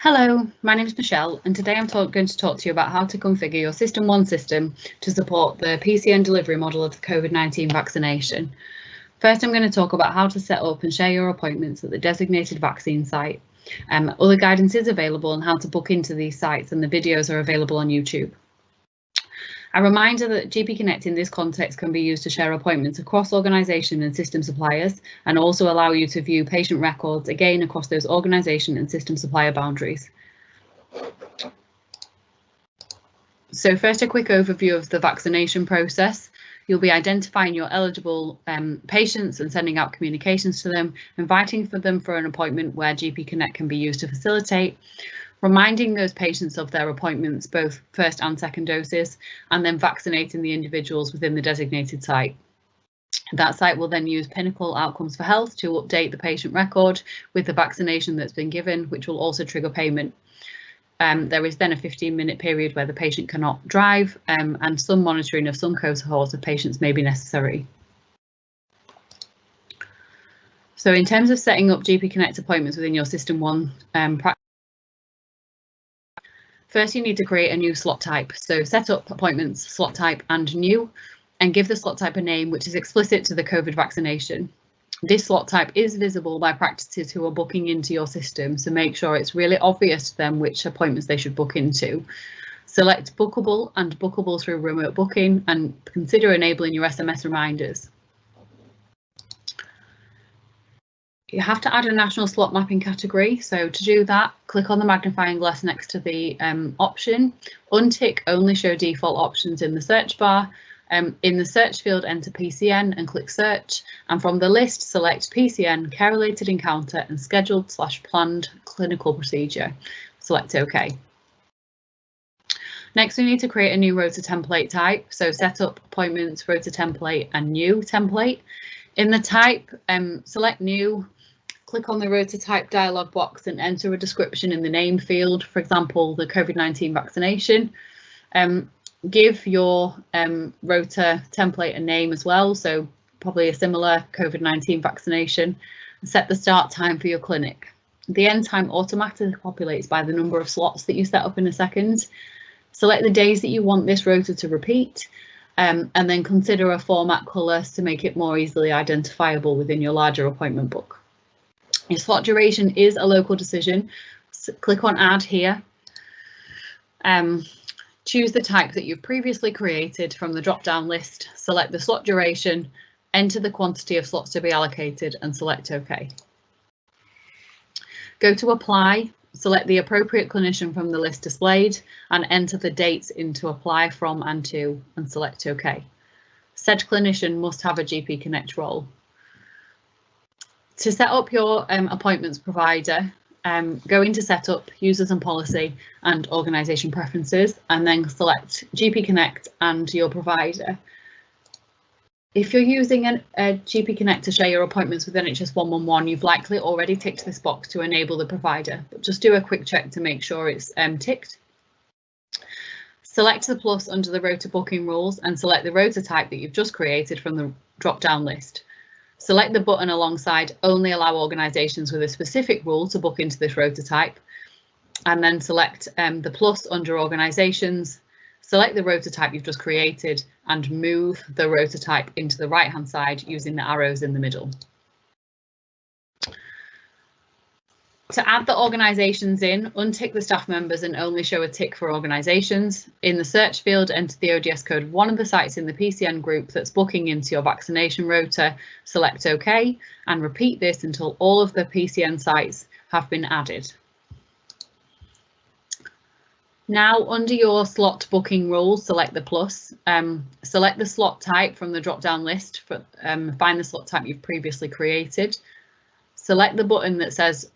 Hello, my name is Michelle and today I'm going to talk to you about how to configure your System One system to support the PCN delivery model of the COVID-19 vaccination. First, I'm going to talk about how to set up and share your appointments at the designated vaccine site. Other guidance is available on how to book into these sites and the videos are available on YouTube. A reminder that GP Connect in this context can be used to share appointments across organisation and system suppliers and also allow you to view patient records again across those organisation and system supplier boundaries. So first, a quick overview of the vaccination process. You'll be identifying your eligible patients and sending out communications to them, inviting them for an appointment where GP Connect can be used to facilitate, reminding those patients of their appointments, both first and second doses, and then vaccinating the individuals within the designated site. That site will then use Pinnacle Outcomes for Health to update the patient record with the vaccination that's been given, which will also trigger payment. There is then a 15-minute period where the patient cannot drive, and some monitoring of some cohorts of patients may be necessary. So in terms of setting up GP Connect appointments within your System One practice, first, you need to create a new slot type. So set up appointments, slot type and new, and give the slot type a name which is explicit to the COVID vaccination. This slot type is visible by practices who are booking into your system, so make sure it's really obvious to them which appointments they should book into. Select bookable and bookable through remote booking and consider enabling your SMS reminders. You have to add a national slot mapping category, so to do that, click on the magnifying glass next to the option, untick only show default options in the search bar. In the search field, enter PCN and click search, and from the list select PCN, care-related encounter and scheduled/planned clinical procedure. Select OK. Next, we need to create a new rotor template type, so set up appointments, rotor template and new template. In the type, select new, click on the rotor type dialog box and enter a description in the name field, for example, the COVID-19 vaccination. Give your rotor template a name as well, so probably a similar COVID-19 vaccination. Set the start time for your clinic. The end time automatically populates by the number of slots that you set up in a second. Select the days that you want this rotor to repeat, and then consider a format colour to make it more easily identifiable within your larger appointment book. Your slot duration is a local decision. So click on Add here. Choose the type that you've previously created from the drop-down list, select the slot duration, enter the quantity of slots to be allocated and select OK. Go to Apply, select the appropriate clinician from the list displayed and enter the dates into Apply From and To and select OK. Said clinician must have a GP Connect role. To set up your appointments provider, go into Setup, Users and Policy and Organisation Preferences, and then select GP Connect and your provider. If you're using a GP Connect to share your appointments with NHS 111, you've likely already ticked this box to enable the provider, but just do a quick check to make sure it's ticked. Select the plus under the rotor booking rules and select the rotor type that you've just created from the drop-down list. Select the button alongside Only allow organisations with a specific rule to book into this rotor type, and then select the plus under organisations, select the rotor type you've just created and move the rotor type into the right hand side using the arrows in the middle. To add the organisations in, untick the staff members and only show a tick for organisations. In the search field, enter the ODS code of one of the sites in the PCN group that's booking into your vaccination rota, select OK, and repeat this until all of the PCN sites have been added. Now, under your slot booking rules, select the plus, select the slot type from the drop-down list, find the slot type you've previously created, select the button that says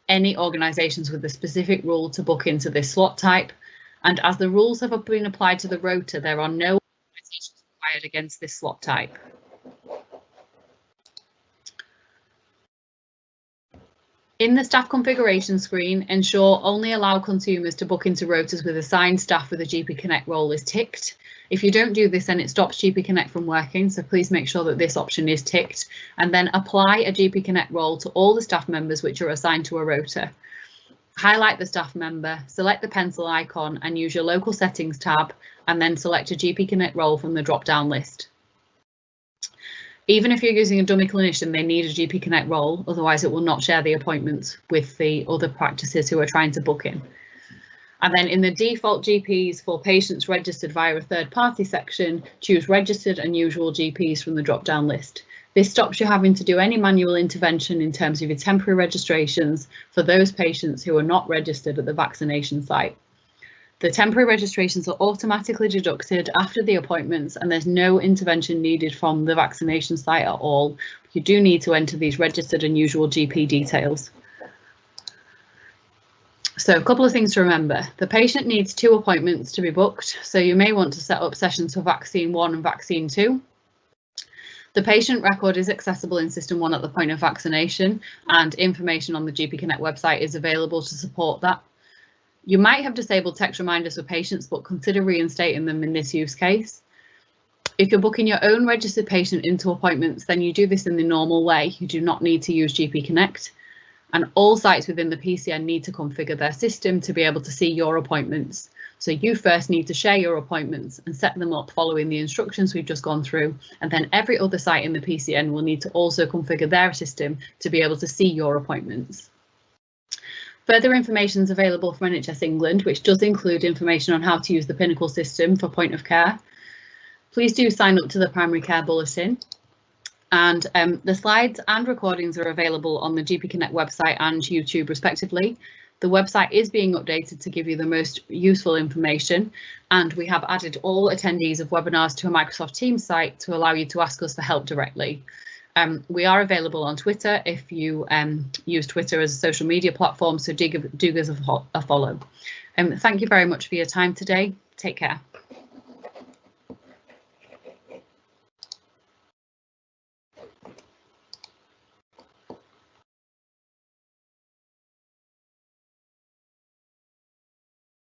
any organisations with a specific rule to book into this slot type, and as the rules have been applied to the rota, there are no organisations required against this slot type. In the staff configuration screen, ensure only allow consumers to book into rotas with assigned staff with a GP Connect role is ticked. If you don't do this, then it stops GP Connect from working, so please make sure that this option is ticked, and then apply a GP Connect role to all the staff members which are assigned to a rota. highlight the staff member, select the pencil icon and use your local settings tab, and then select a GP Connect role from the drop-down list. Even if you're using a dummy clinician, they need a GP Connect role, otherwise it will not share the appointments with the other practices who are trying to book in. And then in the default GPs for patients registered via a third party section, choose registered and usual GPs from the drop-down list. This stops you having to do any manual intervention in terms of your temporary registrations for those patients who are not registered at the vaccination site. The temporary registrations are automatically deducted after the appointments, and there's no intervention needed from the vaccination site at all. You do need to enter these registered and usual GP details. So a couple of things to remember. The patient needs 2 appointments to be booked, so you may want to set up sessions for Vaccine 1 and Vaccine 2. The patient record is accessible in System One at the point of vaccination, and information on the GP Connect website is available to support that. You might have disabled text reminders for patients, but consider reinstating them in this use case. If you're booking your own registered patient into appointments, then you do this in the normal way. You do not need to use GP Connect, and all sites within the PCN need to configure their system to be able to see your appointments. So you first need to share your appointments and set them up following the instructions we've just gone through, and then every other site in the PCN will need to also configure their system to be able to see your appointments. Further information is available from NHS England, which does include information on how to use the Pinnacle system for point of care. Please do sign up to the Primary Care Bulletin, and the slides and recordings are available on the GP Connect website and YouTube respectively. The website is being updated to give you the most useful information, and we have added all attendees of webinars to a Microsoft Teams site to allow you to ask us for help directly. We are available on Twitter if you use Twitter as a social media platform, so do give us a follow. Thank you very much for your time today. Take care.